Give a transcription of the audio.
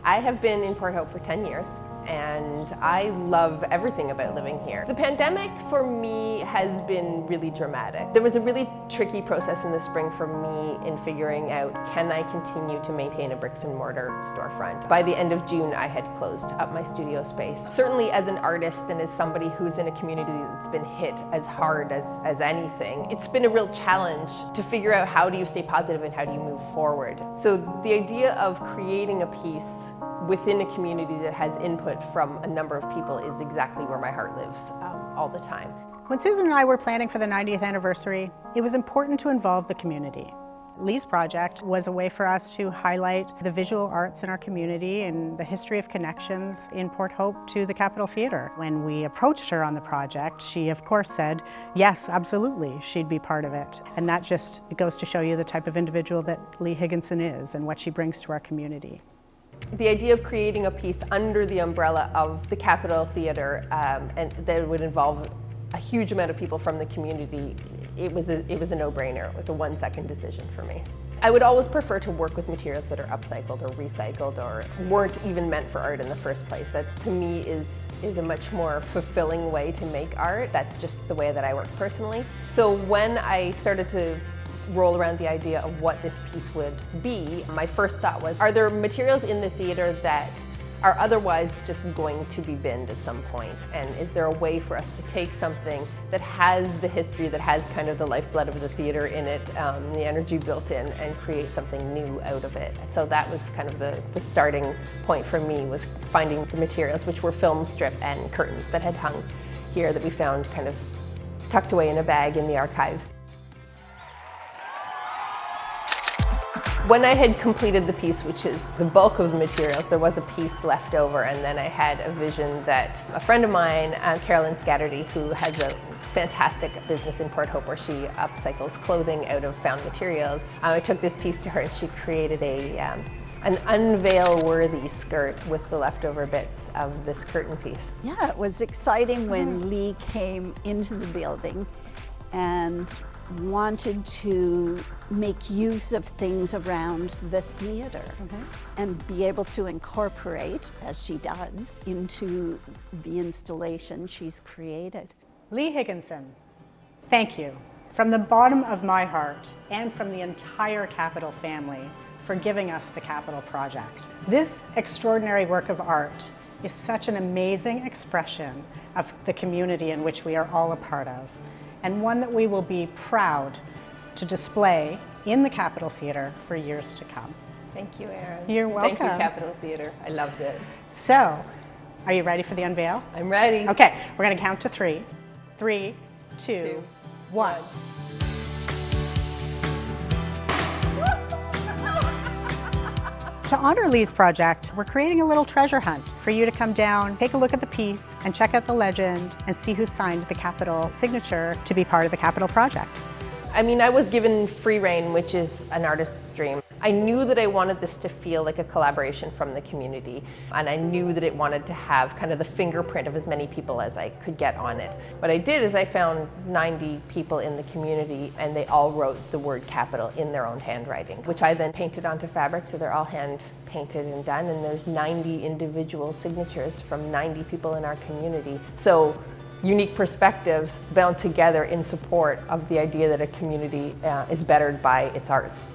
I have been in Port Hope for 10 years. And I love everything about living here. The pandemic for me has been really dramatic. There was a really tricky process in the spring for me in figuring out, can I continue to maintain a bricks and mortar storefront? By the end of June, I had closed up my studio space. Certainly as an artist and as somebody who's in a community that's been hit as hard as anything, it's been a real challenge to figure out how do you stay positive and how do you move forward. So the idea of creating a piece within a community that has input from a number of people is exactly where my heart lives all the time. When Susan and I were planning for the 90th anniversary, it was important to involve the community. Lee's project was a way for us to highlight the visual arts in our community and the history of connections in Port Hope to the Capitol Theatre. When we approached her on the project, she of course said, yes, absolutely, she'd be part of it. And that just goes to show you the type of individual that Lee Higginson is and what she brings to our community. The idea of creating a piece under the umbrella of the Capitol Theatre and that would involve a huge amount of people from the community, it was a no-brainer. It was a 1-second decision for me. I would always prefer to work with materials that are upcycled or recycled or weren't even meant for art in the first place. That to me is a much more fulfilling way to make art. That's just the way that I work personally. So when I started to roll around the idea of what this piece would be, my first thought was, are there materials in the theatre that are otherwise just going to be binned at some point? And is there a way for us to take something that has the history, that has kind of the lifeblood of the theatre in it, the energy built in, and create something new out of it? So that was kind of the starting point for me, was finding the materials, which were film strip and curtains that had hung here that we found kind of tucked away in a bag in the archives. When I had completed the piece, which is the bulk of the materials, there was a piece left over, and then I had a vision that a friend of mine, Carolyn Scatterdy, who has a fantastic business in Port Hope where she upcycles clothing out of found materials. I took this piece to her and she created an unveil-worthy skirt with the leftover bits of this curtain piece. Yeah, it was exciting when Lee came into the building and wanted to make use of things around the theatre and be able to incorporate, as she does, into the installation she's created. Lee Higginson, thank you from the bottom of my heart and from the entire Capitol family for giving us the Capitol Project. This extraordinary work of art is such an amazing expression of the community in which we are all a part of, and one that we will be proud to display in the Capitol Theatre for years to come. Thank you, Erin. You're welcome. Thank you, Capitol Theatre. I loved it. So, are you ready for the unveil? I'm ready. Okay, we're going to count to 3. 3, 2, 1. To honor Lee's project, we're creating a little treasure hunt for you to come down, take a look at the piece, and check out the legend, and see who signed the Capitol signature to be part of the Capitol Project. I mean, I was given free rein, which is an artist's dream. I knew that I wanted this to feel like a collaboration from the community, and I knew that it wanted to have kind of the fingerprint of as many people as I could get on it. What I did is I found 90 people in the community, and they all wrote the word Capitol in their own handwriting, which I then painted onto fabric, so they're all hand painted and done, and there's 90 individual signatures from 90 people in our community. So unique perspectives bound together in support of the idea that a community is bettered by its arts.